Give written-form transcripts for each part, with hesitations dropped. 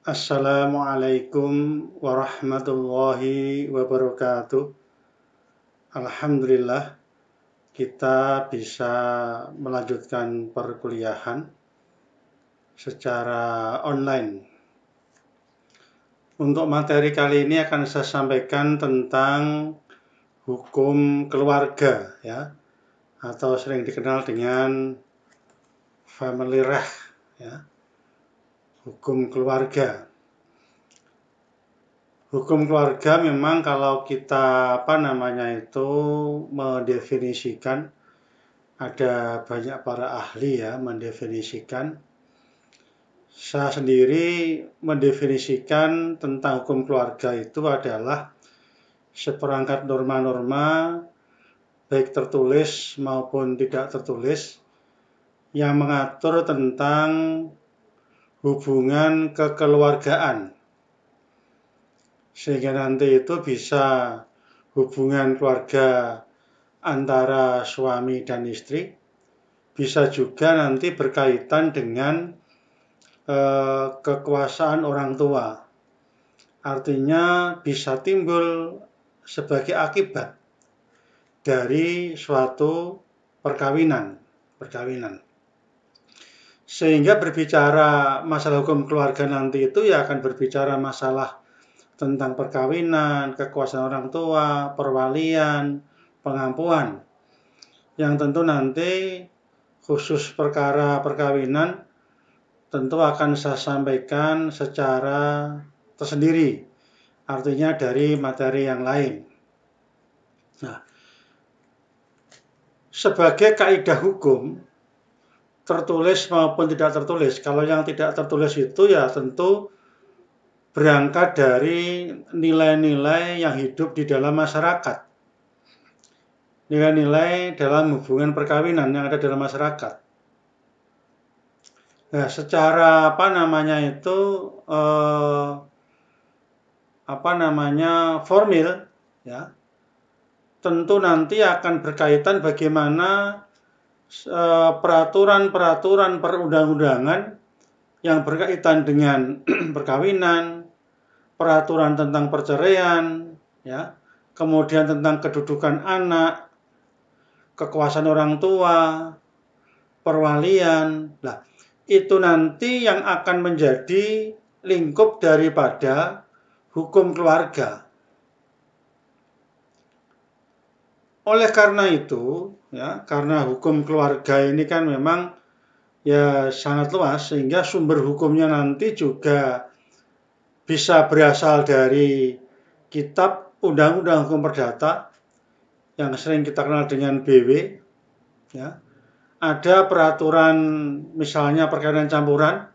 Assalamualaikum warahmatullahi wabarakatuh. Alhamdulillah kita bisa melanjutkan perkuliahan secara online. Untuk materi kali ini akan saya sampaikan tentang hukum keluarga ya, atau sering dikenal dengan family law ya. Hukum keluarga. Hukum keluarga memang kalau kita mendefinisikan, ada banyak para ahli ya mendefinisikan. Saya sendiri mendefinisikan tentang hukum keluarga itu adalah seperangkat norma-norma baik tertulis maupun tidak tertulis yang mengatur tentang hubungan kekeluargaan, sehingga nanti itu bisa hubungan keluarga antara suami dan istri, bisa juga nanti berkaitan dengan kekuasaan orang tua. Artinya bisa timbul sebagai akibat dari suatu perkawinan. Sehingga berbicara masalah hukum keluarga nanti itu ya akan berbicara masalah tentang perkawinan, kekuasaan orang tua, perwalian, pengampuan. Yang tentu nanti khusus perkara perkawinan tentu akan saya sampaikan secara tersendiri, artinya dari materi yang lain. Nah, sebagai kaidah hukum, tertulis maupun tidak tertulis, kalau yang tidak tertulis itu ya tentu berangkat dari nilai-nilai yang hidup di dalam masyarakat, nilai-nilai dalam hubungan perkawinan yang ada dalam masyarakat. Nah, secara formil ya, tentu nanti akan berkaitan bagaimana peraturan-peraturan perundang-undangan yang berkaitan dengan perkawinan, peraturan tentang perceraian, ya, kemudian tentang kedudukan anak, kekuasaan orang tua, perwalian. Nah, itu nanti yang akan menjadi lingkup daripada hukum keluarga. Oleh karena itu, ya, karena hukum keluarga ini kan memang ya sangat luas, sehingga sumber hukumnya nanti juga bisa berasal dari kitab Undang-Undang Hukum Perdata yang sering kita kenal dengan BW, ya. Ada peraturan misalnya perkawinan campuran,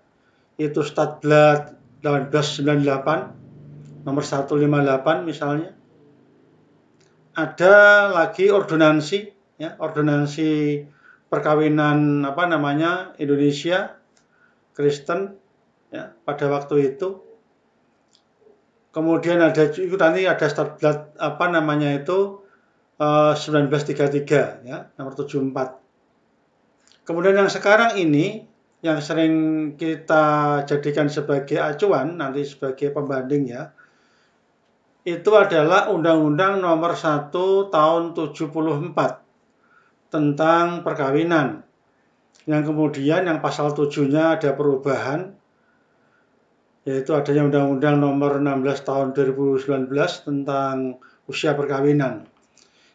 itu Statblad 1898 nomor 158 misalnya. Ada lagi ordonansi, ya, ordonansi perkawinan Indonesia Kristen, ya, pada waktu itu. Kemudian ada Statblad 1933 ya, nomor 74. Kemudian yang sekarang ini yang sering kita jadikan sebagai acuan nanti sebagai pembanding ya, itu adalah Undang-Undang nomor 1 tahun 74 tentang perkawinan. Yang kemudian yang pasal 7-nya ada perubahan, yaitu adanya Undang-Undang nomor 16 tahun 2019 tentang usia perkawinan.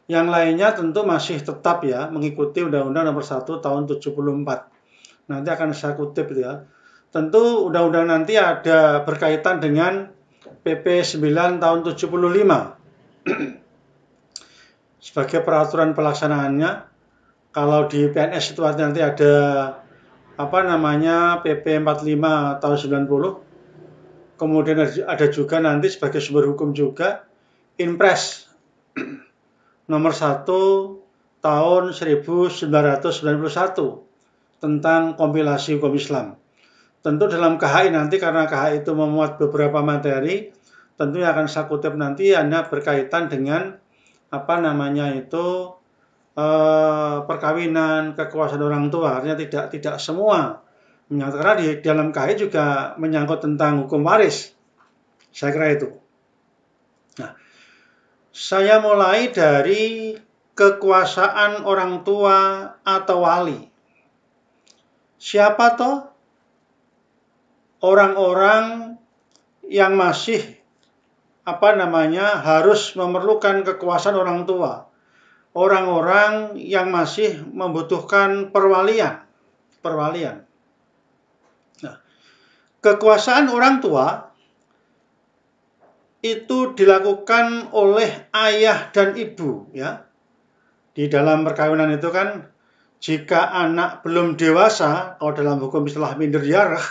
Yang lainnya tentu masih tetap ya mengikuti Undang-Undang nomor 1 tahun 74. Nanti akan saya kutip ya. Tentu undang-undang nanti ada berkaitan dengan PP 9 tahun 75. Sebagai peraturan pelaksanaannya, kalau di PNS itu nanti ada PP 45 tahun 90. Kemudian ada juga nanti sebagai sumber hukum juga Inpres nomor 1 tahun 1991 tentang kompilasi hukum Islam. Tentu dalam KHI nanti, karena KHI itu memuat beberapa materi, tentunya akan saya kutip nanti hanya berkaitan dengan perkawinan, kekuasaan orang tua. Artinya tidak semua Karena di dalam KHI juga menyangkut tentang hukum waris. Saya kira itu. Nah, saya mulai dari kekuasaan orang tua atau wali. Siapa toh orang-orang yang masih harus memerlukan kekuasaan orang tua? Orang-orang yang masih membutuhkan perwalian. Nah, kekuasaan orang tua itu dilakukan oleh ayah dan ibu, ya. Di dalam perkawinan itu kan, jika anak belum dewasa, kalau dalam hukum istilah minderyarah,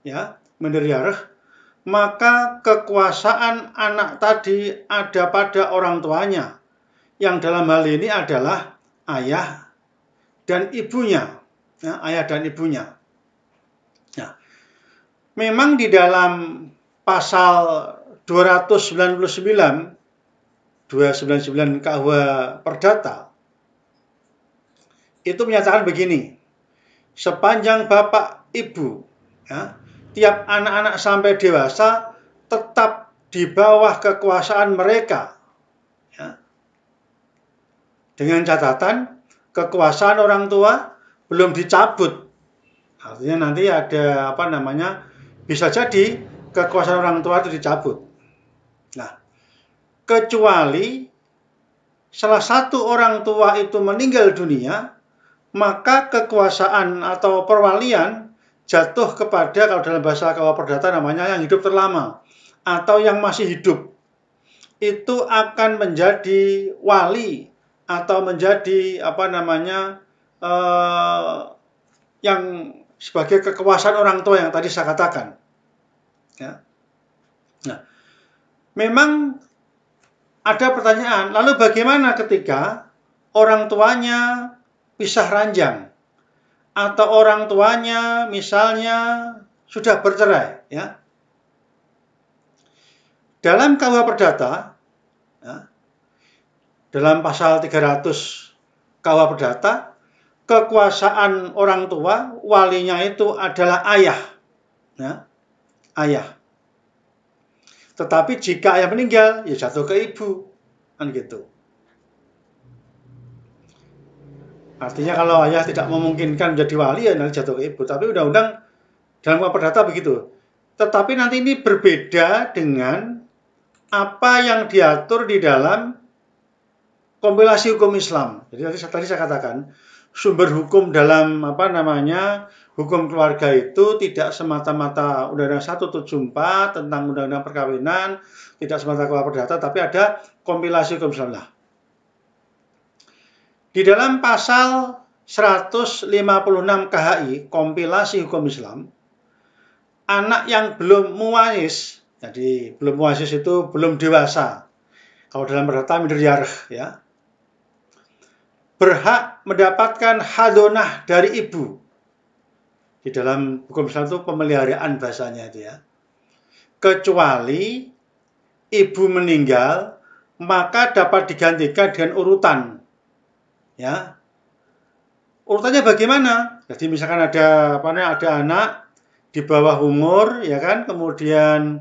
ya, minderyarah, maka kekuasaan anak tadi ada pada orang tuanya, yang dalam hal ini adalah ayah dan ibunya, ya, ayah dan ibunya. Nah, memang di dalam pasal 299 KUH Perdata itu menyatakan begini, sepanjang bapak ibu, ya, tiap anak-anak sampai dewasa tetap di bawah kekuasaan mereka, ya. Dengan catatan kekuasaan orang tua belum dicabut. Artinya nanti ada bisa jadi kekuasaan orang tua itu dicabut. Nah, kecuali salah satu orang tua itu meninggal dunia, maka kekuasaan atau perwalian jatuh kepada, kalau dalam bahasa KUH Perdata namanya yang hidup terlama atau yang masih hidup. Itu akan menjadi wali atau menjadi yang sebagai kekuasaan orang tua yang tadi saya katakan. Ya. Nah, memang ada pertanyaan, lalu bagaimana ketika orang tuanya pisah ranjang atau orang tuanya misalnya sudah bercerai, ya? Dalam KUH Perdata, ya, dalam pasal 300 KUH Perdata, kekuasaan orang tua, walinya itu adalah ayah, ya, ayah. Tetapi jika ayah meninggal, ya jatuh ke ibu, kan gitu. Artinya kalau ayah tidak memungkinkan menjadi wali, ya nanti jatuh ke ibu. Tapi undang-undang dalam KUH Perdata begitu. Tetapi nanti ini berbeda dengan apa yang diatur di dalam kompilasi hukum Islam. Jadi tadi saya katakan, sumber hukum dalam hukum keluarga itu tidak semata-mata Undang-Undang 174 tentang Undang-Undang Perkawinan, tidak semata KUH Perdata, tapi ada kompilasi hukum Islam. Di dalam pasal 156 KHI, kompilasi hukum Islam, anak yang belum muwais, jadi belum muwais itu belum dewasa, kalau dalam perdata minderyarah, ya, berhak mendapatkan hadonah dari ibu. Di dalam hukum Islam itu pemeliharaan bahasanya itu, ya. Kecuali ibu meninggal, maka dapat digantikan dengan urutan, ya. Urutannya bagaimana? Jadi misalkan ada anak di bawah umur, ya kan, kemudian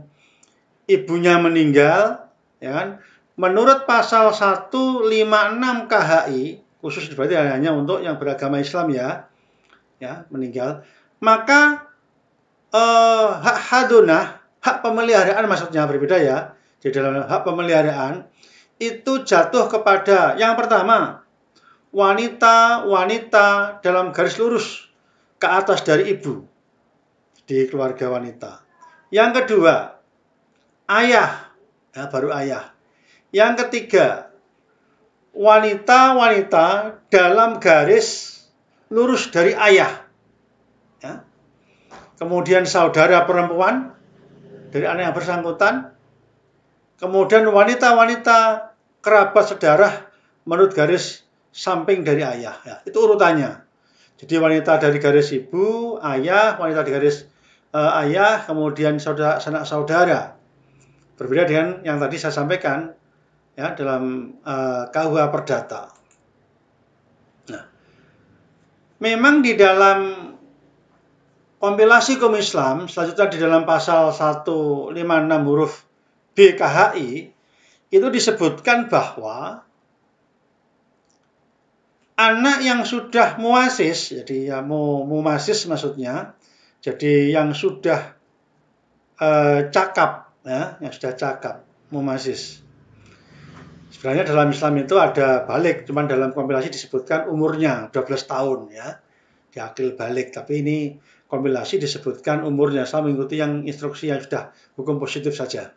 ibunya meninggal, ya kan. Menurut pasal 156 KHI, khusus berarti hanya untuk yang beragama Islam, ya, meninggal, maka hak hadonah, hak pemeliharaan maksudnya berbeda, ya. Di dalam hak pemeliharaan itu jatuh kepada yang pertama, wanita dalam garis lurus ke atas dari ibu di keluarga wanita. Yang kedua, ayah, ya, baru ayah. Yang ketiga, wanita dalam garis lurus dari ayah, ya. Kemudian saudara perempuan dari anak yang bersangkutan. Kemudian wanita kerabat sedarah menurut garis samping dari ayah, ya. Itu urutannya. Jadi wanita dari garis ibu, ayah, wanita dari garis ayah, kemudian sanak saudara. Berbeda dengan yang tadi saya sampaikan, ya, dalam KUH Perdata. Nah, memang di dalam kompilasi hukum Islam selanjutnya di dalam pasal 156 huruf B KHI itu disebutkan bahwa anak yang sudah muasis, jadi ya mumasis maksudnya, jadi yang sudah cakap, ya, yang sudah cakap, mumasis. Sebenarnya dalam Islam itu ada balik, cuman dalam kompilasi disebutkan umurnya 12 tahun ya, diakil balik. Tapi ini kompilasi disebutkan umurnya, sama mengikuti yang instruksi yang sudah hukum positif saja.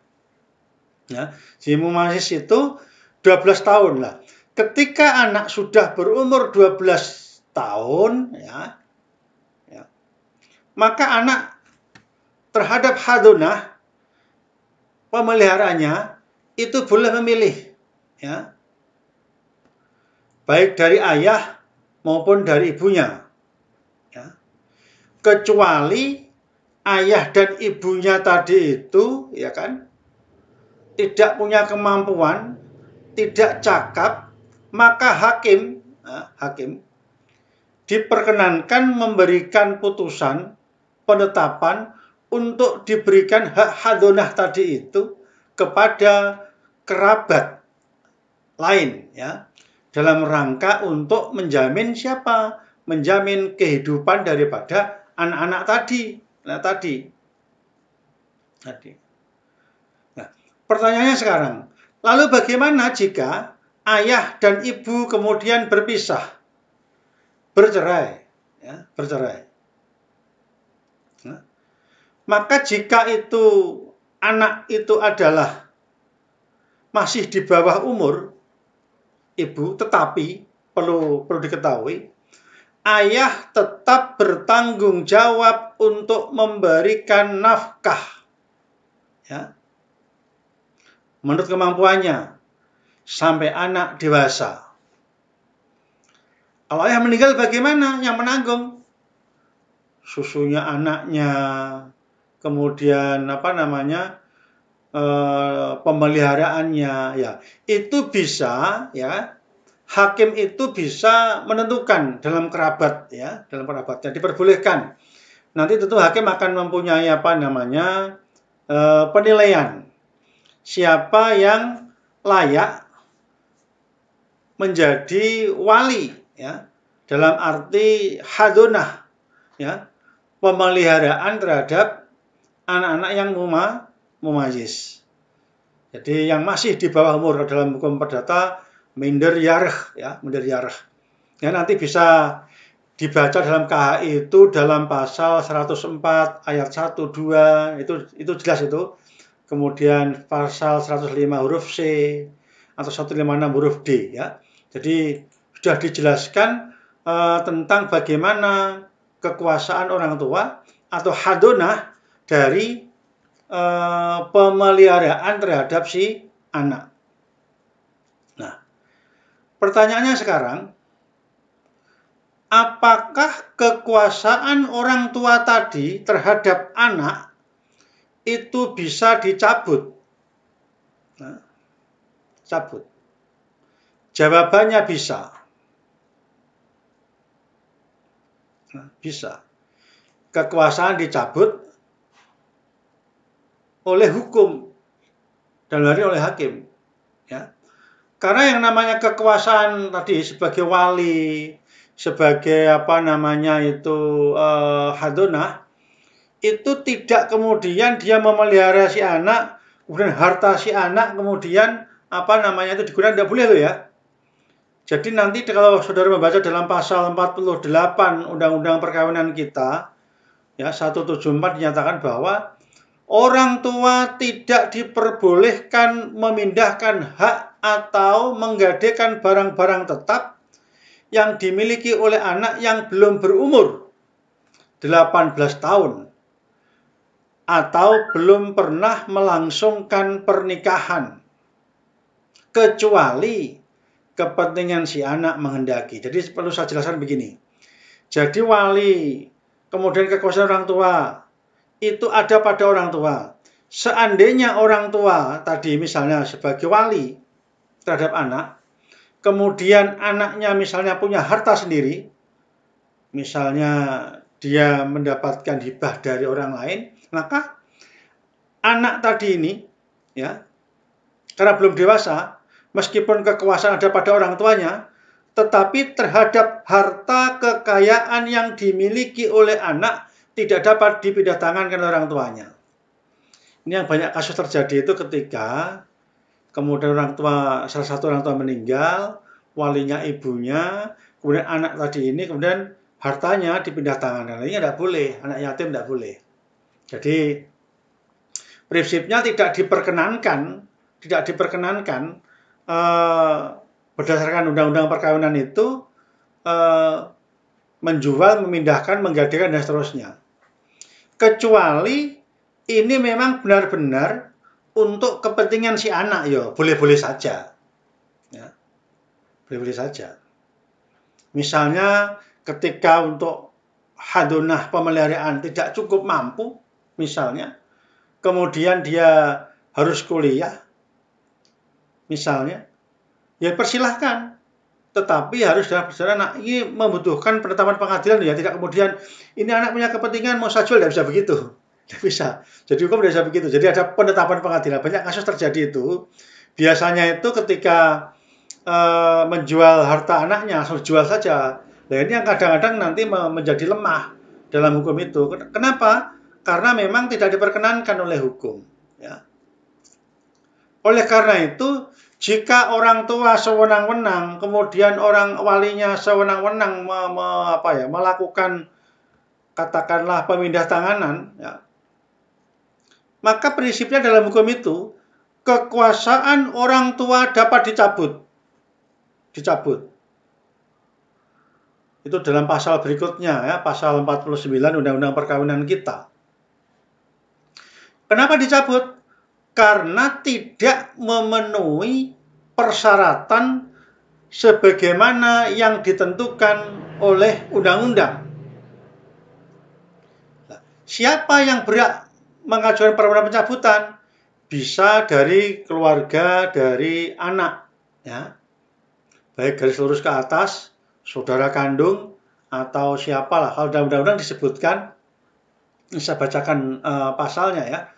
Ya, si mumasis itu 12 tahun lah. Ketika anak sudah berumur 12 tahun, ya, maka anak terhadap hadonah pemeliharaannya itu boleh memilih, ya, baik dari ayah maupun dari ibunya, ya. Kecuali ayah dan ibunya tadi itu, ya kan, tidak punya kemampuan, tidak cakap, maka hakim diperkenankan memberikan putusan penetapan untuk diberikan hak hadonah tadi itu kepada kerabat lain, ya, dalam rangka untuk menjamin siapa? Menjamin kehidupan daripada anak-anak tadi. Nah, pertanyaannya sekarang, lalu bagaimana jika ayah dan ibu kemudian berpisah, bercerai, ya, bercerai? Nah, maka jika itu anak itu adalah masih di bawah umur ibu, tetapi perlu diketahui, ayah tetap bertanggung jawab untuk memberikan nafkah, ya, menurut kemampuannya sampai anak dewasa. Kalau ayah meninggal bagaimana? Yang menanggung susunya anaknya, kemudian pemeliharaannya, ya, itu bisa, ya, hakim itu bisa menentukan dalam kerabat, ya, dalam kerabatnya diperbolehkan. Nanti tentu hakim akan mempunyai penilaian siapa yang layak menjadi wali, ya, dalam arti hadonah, ya, pemeliharaan terhadap anak-anak yang mumayyiz. Jadi yang masih di bawah umur dalam hukum perdata minder yarah, ya, minder yarah. Ya, nanti bisa dibaca dalam KHI itu dalam pasal 104 ayat 1 2 itu jelas itu. Kemudian pasal 105 huruf C atau 156 huruf D, ya. Jadi sudah dijelaskan tentang bagaimana kekuasaan orang tua atau hadonah dari pemeliharaan terhadap si anak. Nah, pertanyaannya sekarang, apakah kekuasaan orang tua tadi terhadap anak itu bisa dicabut? Nah, cabut. Jawabannya bisa. Nah, bisa. Kekuasaan dicabut oleh hukum dan oleh hakim, ya. Karena yang namanya kekuasaan tadi sebagai wali, sebagai hadonah, itu tidak kemudian dia memelihara si anak, kemudian harta si anak kemudian itu digunakan, tidak boleh loh, ya. Jadi nanti kalau saudara membaca dalam pasal 48 Undang-Undang Perkawinan kita, ya, 174 dinyatakan bahwa orang tua tidak diperbolehkan memindahkan hak atau menggadaikan barang-barang tetap yang dimiliki oleh anak yang belum berumur 18 tahun atau belum pernah melangsungkan pernikahan, kecuali kepentingan si anak menghendaki. Jadi perlu saya jelaskan begini. Jadi wali, kemudian kekuasaan orang tua, itu ada pada orang tua. Seandainya orang tua tadi misalnya sebagai wali terhadap anak, kemudian anaknya misalnya punya harta sendiri, misalnya dia mendapatkan hibah dari orang lain, maka anak tadi ini, ya, karena belum dewasa, meskipun kekuasaan ada pada orang tuanya, tetapi terhadap harta kekayaan yang dimiliki oleh anak tidak dapat dipindah tangankan oleh orang tuanya. Ini yang banyak kasus terjadi itu ketika kemudian salah satu orang tua meninggal, walinya ibunya, kemudian anak tadi ini kemudian hartanya dipindah tangankan. Ini tidak boleh, anak yatim tidak boleh. Jadi prinsipnya tidak diperkenankan berdasarkan undang-undang perkawinan itu menjual, memindahkan, menggadaikan dan seterusnya. Kecuali ini memang benar-benar untuk kepentingan si anak, ya boleh-boleh saja. Ya, boleh-boleh saja. Misalnya ketika untuk hadonah pemeliharaan tidak cukup mampu, misalnya, kemudian dia harus kuliah, misalnya, ya persilahkan. Tetapi harus dalam perjalanan, nah, ini membutuhkan penetapan pengadilan, ya tidak kemudian ini anak punya kepentingan mau saya jual, tidak bisa begitu. Tidak bisa. Jadi hukum tidak bisa begitu. Jadi ada penetapan pengadilan. Banyak kasus terjadi itu. Biasanya itu ketika menjual harta anaknya, langsung jual saja. Nah, ini yang kadang-kadang nanti menjadi lemah dalam hukum itu. Kenapa? Karena memang tidak diperkenankan oleh hukum. Ya. Oleh karena itu, jika orang tua sewenang-wenang, kemudian orang walinya sewenang-wenang melakukan katakanlah pemindah tanganan, ya, maka prinsipnya dalam hukum itu kekuasaan orang tua dapat dicabut. Itu dalam pasal berikutnya, ya, pasal 49 Undang-Undang Perkawinan kita. Kenapa dicabut? Karena tidak memenuhi persyaratan sebagaimana yang ditentukan oleh undang-undang. Siapa yang berhak mengajukan permohonan pencabutan? Bisa dari keluarga, dari anak, ya, baik garis lurus ke atas, saudara kandung, atau siapalah. Kalau dalam undang-undang disebutkan, saya bacakan pasalnya, ya.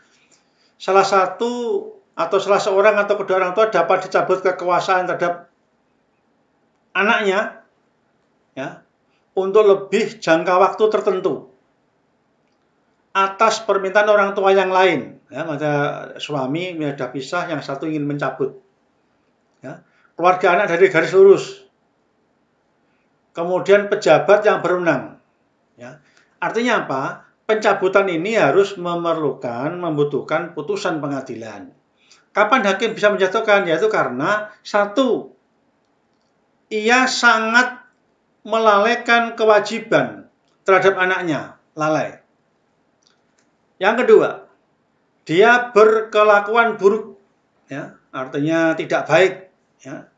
Salah satu atau salah seorang atau kedua orang tua dapat dicabut kekuasaan terhadap anaknya, ya, untuk lebih jangka waktu tertentu atas permintaan orang tua yang lain. Ya, ada suami sudah pisah, yang satu ingin mencabut. Ya. Keluarga anak dari garis lurus. Kemudian pejabat yang berwenang. Ya. Artinya apa? Pencabutan ini harus membutuhkan putusan pengadilan. Kapan hakim bisa menjatuhkan? Yaitu karena satu, ia sangat melalaikan kewajiban terhadap anaknya, lalai. Yang kedua, dia berkelakuan buruk, ya, artinya tidak baik, ya,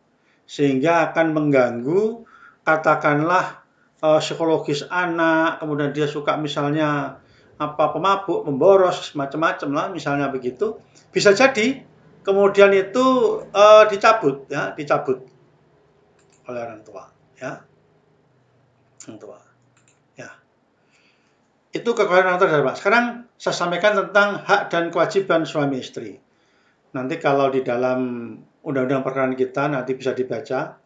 sehingga akan mengganggu katakanlah psikologis anak, kemudian dia suka misalnya pemabuk, memboros, macam-macam lah, misalnya begitu, bisa jadi kemudian itu dicabut oleh orang tua, ya, orang tua, ya. Itu kekuasaan orang tua. Sekarang saya sampaikan tentang hak dan kewajiban suami istri. Nanti kalau di dalam undang-undang perkawinan kita nanti bisa dibaca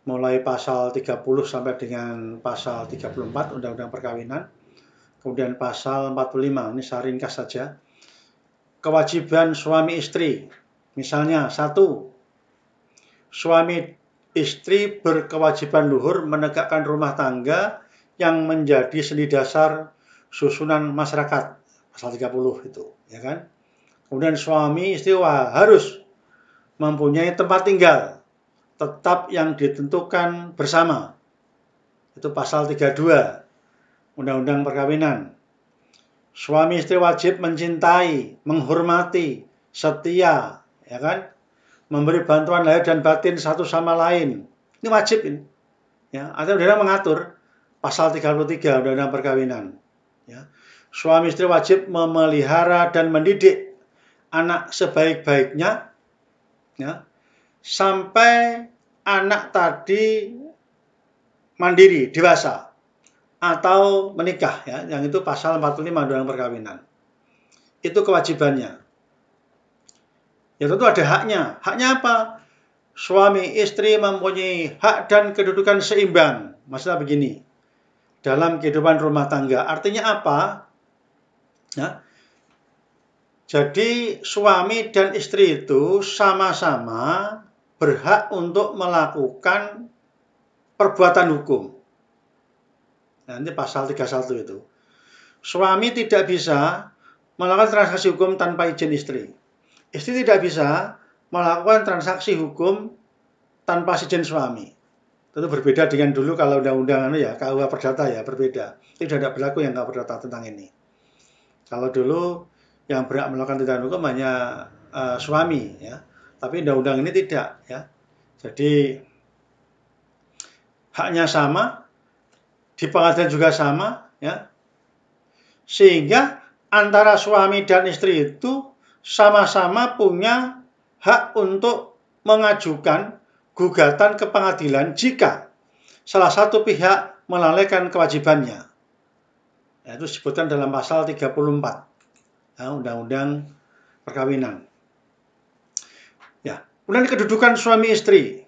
mulai pasal 30 sampai dengan pasal 34 Undang-Undang Perkawinan. Kemudian pasal 45, ini saya ringkas saja. Kewajiban suami istri. Misalnya, satu, suami istri berkewajiban luhur menegakkan rumah tangga yang menjadi sendi dasar susunan masyarakat. Pasal 30 itu, ya kan? Kemudian suami istri harus mempunyai tempat tinggal tetap yang ditentukan bersama. Itu pasal 32 Undang-Undang Perkawinan. Suami istri wajib mencintai, menghormati, setia, ya kan? Memberi bantuan lahir dan batin satu sama lain. Ini wajib ini. Ya, atau undang-undang mengatur pasal 33 Undang-Undang Perkawinan. Ya. Suami istri wajib memelihara dan mendidik anak sebaik-baiknya, ya, sampai anak tadi mandiri, dewasa. atau menikah, ya, yang itu pasal 45 Undang-Undang Perkawinan. Itu kewajibannya. Ya tentu ada haknya. Haknya apa? Suami istri mempunyai hak dan kedudukan seimbang. Masalah begini, dalam kehidupan rumah tangga. Artinya apa? Ya, jadi suami dan istri itu sama-sama berhak untuk melakukan perbuatan hukum. Nanti pasal 31 itu. Suami tidak bisa melakukan transaksi hukum tanpa izin istri. Istri tidak bisa melakukan transaksi hukum tanpa izin suami. Tentu berbeda dengan dulu kalau undang-undang ya, KUH Perdata ya, berbeda. Tidak ada berlaku yang KUH Perdata tentang ini. Kalau dulu yang berhak melakukan tindakan hukum hanya suami, ya. Tapi undang-undang ini tidak, ya. Jadi haknya sama, di pengadilan juga sama, ya. Sehingga antara suami dan istri itu sama-sama punya hak untuk mengajukan gugatan ke pengadilan jika salah satu pihak melalaikan kewajibannya. Ya, itu disebutkan dalam pasal 34 ya, Undang-Undang Perkawinan. Ya, kemudian kedudukan suami istri.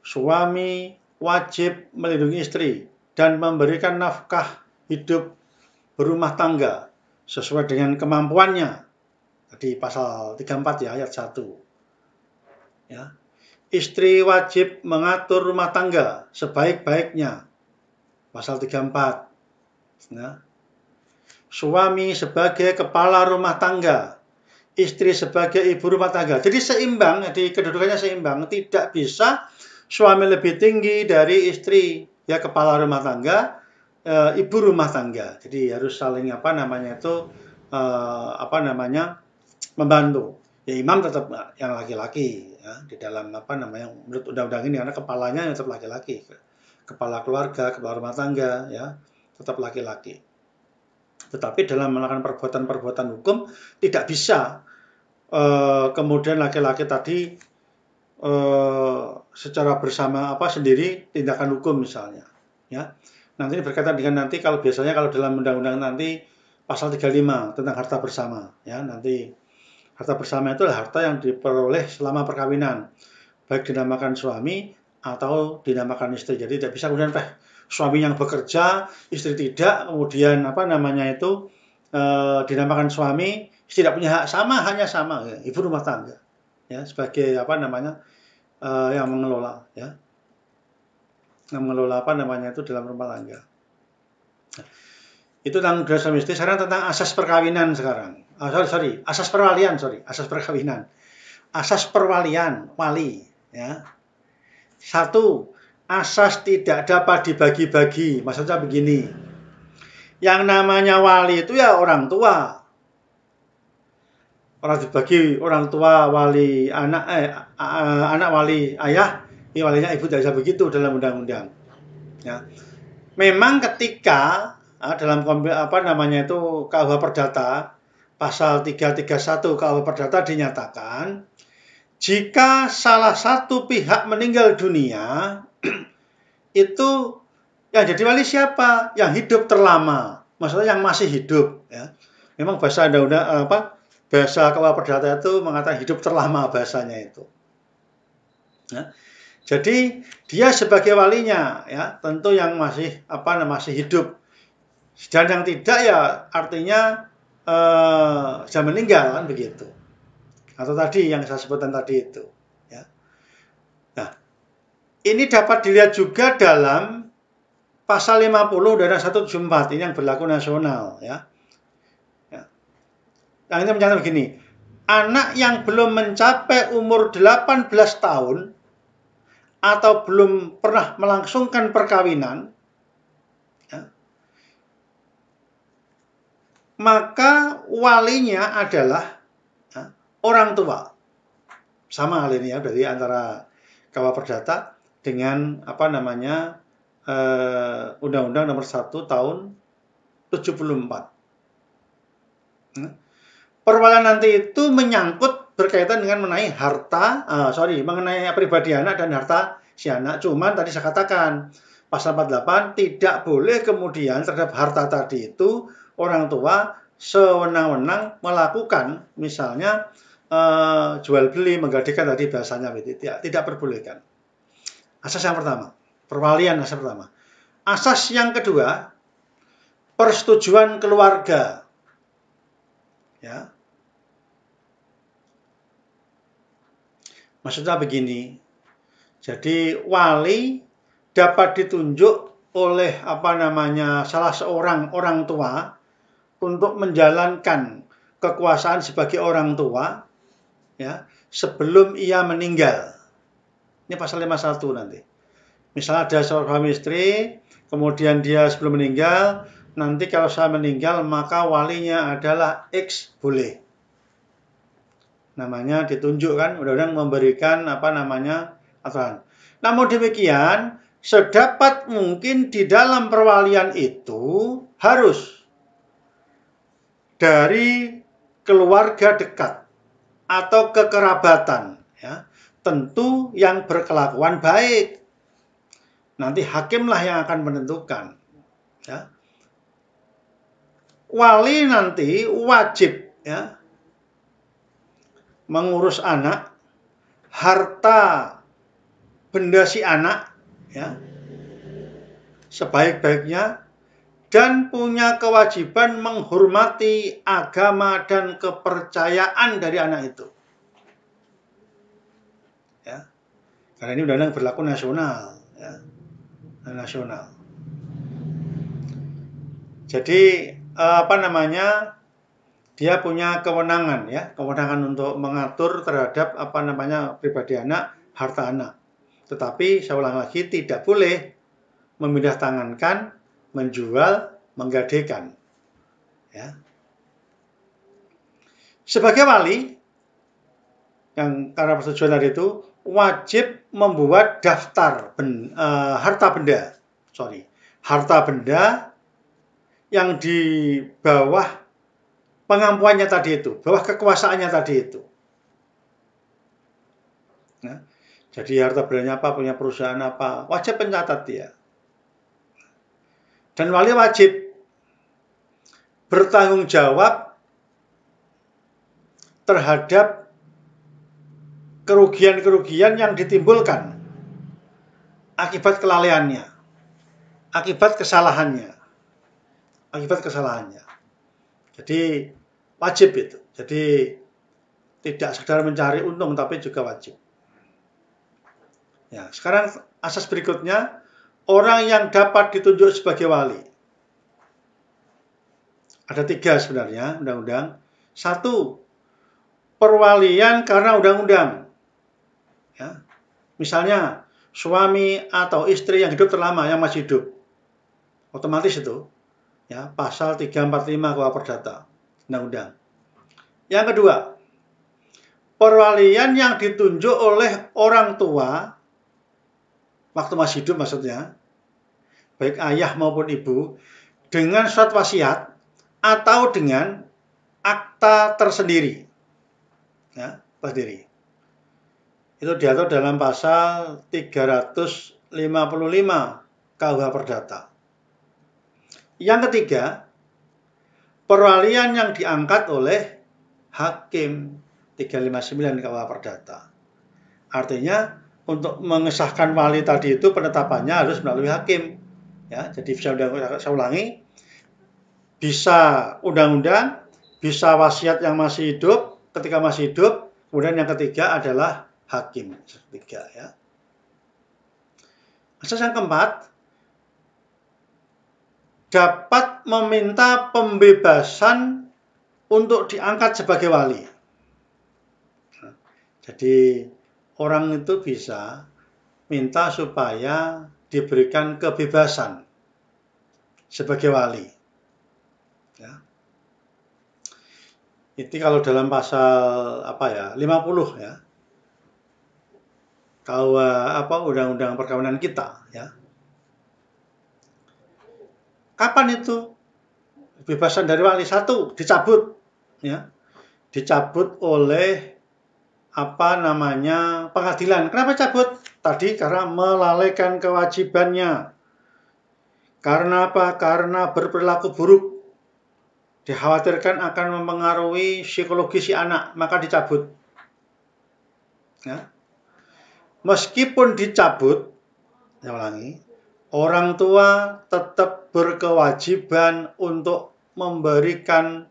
Suami wajib melindungi istri dan memberikan nafkah hidup berumah tangga sesuai dengan kemampuannya. Tadi pasal 34 ya, ayat 1. Ya. Istri wajib mengatur rumah tangga sebaik-baiknya. Pasal 34. Ya. Suami sebagai kepala rumah tangga, istri sebagai ibu rumah tangga. Jadi seimbang, jadi kedudukannya seimbang. Tidak bisa suami lebih tinggi dari istri, ya kepala rumah tangga, ibu rumah tangga. Jadi harus saling membantu. Ya imam tetap yang laki-laki, ya, di dalam menurut undang-undang ini karena kepalanya tetap laki-laki. Kepala keluarga, kepala rumah tangga, ya, tetap laki-laki. Tetapi dalam melakukan perbuatan-perbuatan hukum tidak bisa kemudian laki-laki tadi secara bersama sendiri tindakan hukum misalnya, ya. Nanti berkaitan dengan kalau dalam undang-undang nanti pasal 35 tentang harta bersama, ya. Nanti harta bersama itu adalah harta yang diperoleh selama perkawinan, baik dinamakan suami atau dinamakan istri. Jadi tidak bisa kemudian suami yang bekerja, istri tidak, kemudian dinamakan suami, istri tidak punya hak, hanya sama, ya, ibu rumah tangga, ya, sebagai yang mengelola, ya, yang mengelola dalam rumah tangga. Itu tentang suami istri. Sekarang tentang asas perkawinan sekarang. Asas perkawinan. Asas perwalian, wali, ya. 1. Asas tidak dapat dibagi-bagi. Maksudnya begini. Yang namanya wali itu ya orang tua. Orang dibagi orang tua wali anak, anak wali ayah, walinya ibu, tidak bisa begitu dalam undang-undang. Ya. Memang ketika dalam KUH Perdata pasal 331 KUH Perdata dinyatakan jika salah satu pihak meninggal dunia itu yang jadi wali siapa? Yang hidup terlama, maksudnya yang masih hidup, ya. Memang bahasa bahasa KUH Perdata itu mengatakan hidup terlama bahasanya itu. Ya. Jadi dia sebagai walinya, ya, tentu yang masih hidup. Dan yang tidak ya artinya sudah meninggal kan begitu. Atau tadi yang saya sebutkan tadi itu, ya. Nah, ini dapat dilihat juga dalam pasal 50 Undang-Undang 174 ini yang berlaku nasional, ya. Ya. Nah, ini mencatat begini. Anak yang belum mencapai umur 18 tahun atau belum pernah melangsungkan perkawinan, ya, maka walinya adalah orang tua. Sama hal ini ya, berarti antara KUH Perdata dengan Undang-Undang Nomor 1 Tahun 74. Perwalian nanti itu menyangkut berkaitan dengan mengenai mengenai pribadi anak dan harta si anak. Cuman tadi saya katakan pasal 48 tidak boleh kemudian terhadap harta tadi itu orang tua sewenang-wenang melakukan misalnya jual beli, menggadaikan tadi bahasanya tidak perbolehkan. Asas yang pertama, perwalian asas pertama. Asas yang kedua, persetujuan keluarga. Ya. Maksudnya begini. Jadi wali dapat ditunjuk oleh salah seorang orang tua untuk menjalankan kekuasaan sebagai orang tua ya, sebelum ia meninggal. Ini pasal 51 nanti. Misalnya ada seorang suami istri, kemudian dia sebelum meninggal, nanti kalau saya meninggal maka walinya adalah X, boleh. Namanya ditunjuk kan, undang-undang memberikan aturan. Namun demikian, sedapat mungkin di dalam perwalian itu harus dari keluarga dekat atau kekerabatan, ya, tentu yang berkelakuan baik. Nanti hakimlah yang akan menentukan. Ya. Wali nanti wajib ya mengurus anak, harta benda si anak ya sebaik-baiknya, dan punya kewajiban menghormati agama dan kepercayaan dari anak itu. Ya. Karena ini undang-undang berlaku nasional, ya. Nasional. Jadi dia punya kewenangan ya, kewenangan untuk mengatur terhadap pribadi anak, harta anak. Tetapi saya ulang lagi, tidak boleh memindah tangankan, menjual, menggadaikan. Ya. Sebagai wali, yang karena persetujuan tadi itu, wajib membuat daftar harta benda yang di bawah pengampuannya tadi itu, bawah kekuasaannya tadi itu. Nah, jadi harta bendanya apa, punya perusahaan apa, wajib pencatat dia. Dan wali wajib bertanggung jawab terhadap kerugian-kerugian yang ditimbulkan akibat kelalaiannya, akibat kesalahannya. Jadi wajib itu. Jadi tidak sekedar mencari untung tapi juga wajib. Ya, sekarang asas berikutnya, orang yang dapat ditunjuk sebagai wali. Ada 3 sebenarnya undang-undang. 1, perwalian karena undang-undang. Ya. Misalnya suami atau istri yang hidup terlama, yang masih hidup, otomatis itu ya pasal 345 KUH Perdata, undang-undang. Yang kedua, perwalian yang ditunjuk oleh orang tua waktu masih hidup maksudnya, baik ayah maupun ibu, dengan surat wasiat atau dengan akta tersendiri. Ya, tersendiri. Itu diatur dalam pasal 355 KUH Perdata. Yang ketiga, perwalian yang diangkat oleh hakim 359 KUH Perdata. Artinya untuk mengesahkan wali tadi itu penetapannya harus melalui hakim. Ya, jadi saya ulangi, bisa undang-undang, bisa wasiat yang masih hidup, ketika masih hidup, kemudian yang ketiga adalah hakim. Ketiga, ya. Asas yang keempat, dapat meminta pembebasan untuk diangkat sebagai wali. Jadi orang itu bisa minta supaya diberikan kebebasan sebagai wali. Ya. Itu kalau dalam pasal 50 ya. Undang-undang perkawinan kita ya. Kapan itu kebebasan dari wali? 1, dicabut ya. Dicabut oleh pengadilan. Kenapa cabut? Tadi karena melalaikan kewajibannya Karena apa? Karena berperilaku buruk. Dikhawatirkan akan mempengaruhi psikologi si anak, maka dicabut. Ya. Meskipun dicabut, saya ulangi, orang tua tetap berkewajiban untuk memberikan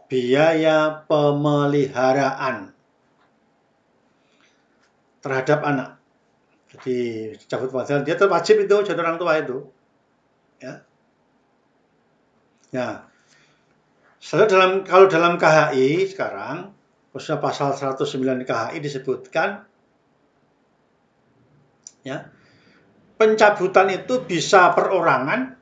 biaya pemeliharaan terhadap anak. Jadi dicabut pemeliharaan, dia tetap wajib itu jadi orang tua itu. Ya. Ya. Kalau dalam KHI sekarang, khususnya pasal 109 KHI disebutkan, ya, pencabutan itu bisa perorangan,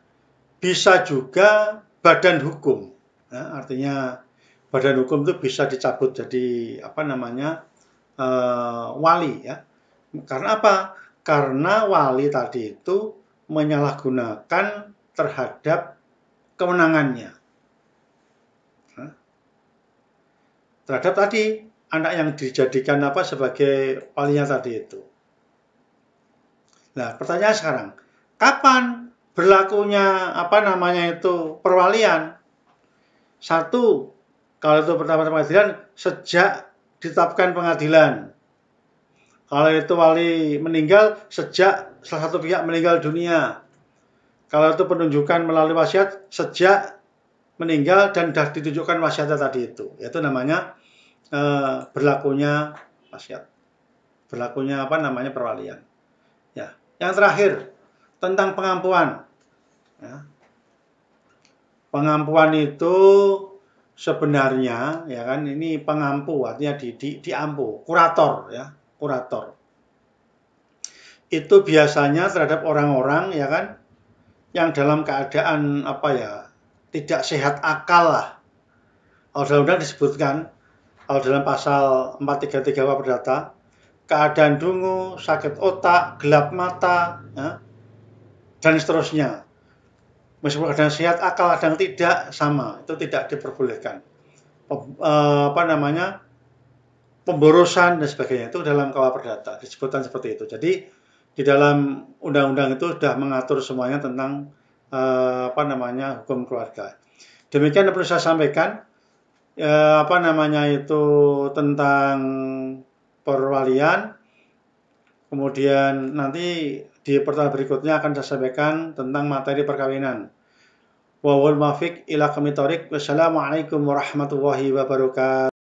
bisa juga badan hukum. Ya, artinya badan hukum itu bisa dicabut jadi wali, ya. Karena apa? Karena wali tadi itu menyalahgunakan terhadap kewenangannya. Terhadap tadi anak yang dijadikan sebagai walinya tadi itu. Nah, pertanyaan sekarang, kapan berlakunya perwalian? Satu, kalau itu pertama pengadilan, sejak ditetapkan pengadilan. Kalau itu wali meninggal, sejak salah satu pihak meninggal dunia. Kalau itu penunjukan melalui wasiat, sejak meninggal dan sudah ditunjukkan wasiatnya tadi itu. Itu namanya berlakunya wasiat. Berlakunya perwalian. Ya. Yang terakhir, tentang pengampuan. Ya. Pengampuan itu sebenarnya, ya kan, ini pengampu artinya diampu, kurator, ya, kurator. Itu biasanya terhadap orang-orang, ya kan, yang dalam keadaan tidak sehat akal lah. Kalau dalam undang disebutkan, kalau dalam pasal 433 KUH Perdata, keadaan dungu, sakit otak, gelap mata, ya, dan seterusnya. Meskipun kadang sehat akal, kadang tidak, sama, itu tidak diperbolehkan. Pemborosan dan sebagainya itu dalam KUH Perdata disebutkan seperti itu. Jadi di dalam undang-undang itu sudah mengatur semuanya tentang hukum keluarga. Demikian yang perlu saya sampaikan tentang perwalian. Kemudian nanti di pertemuan berikutnya akan saya sampaikan tentang materi perkawinan. Wa wal muwaffiq ila aqwamit thoriq. Wassalamualaikum warahmatullahi wabarakatuh.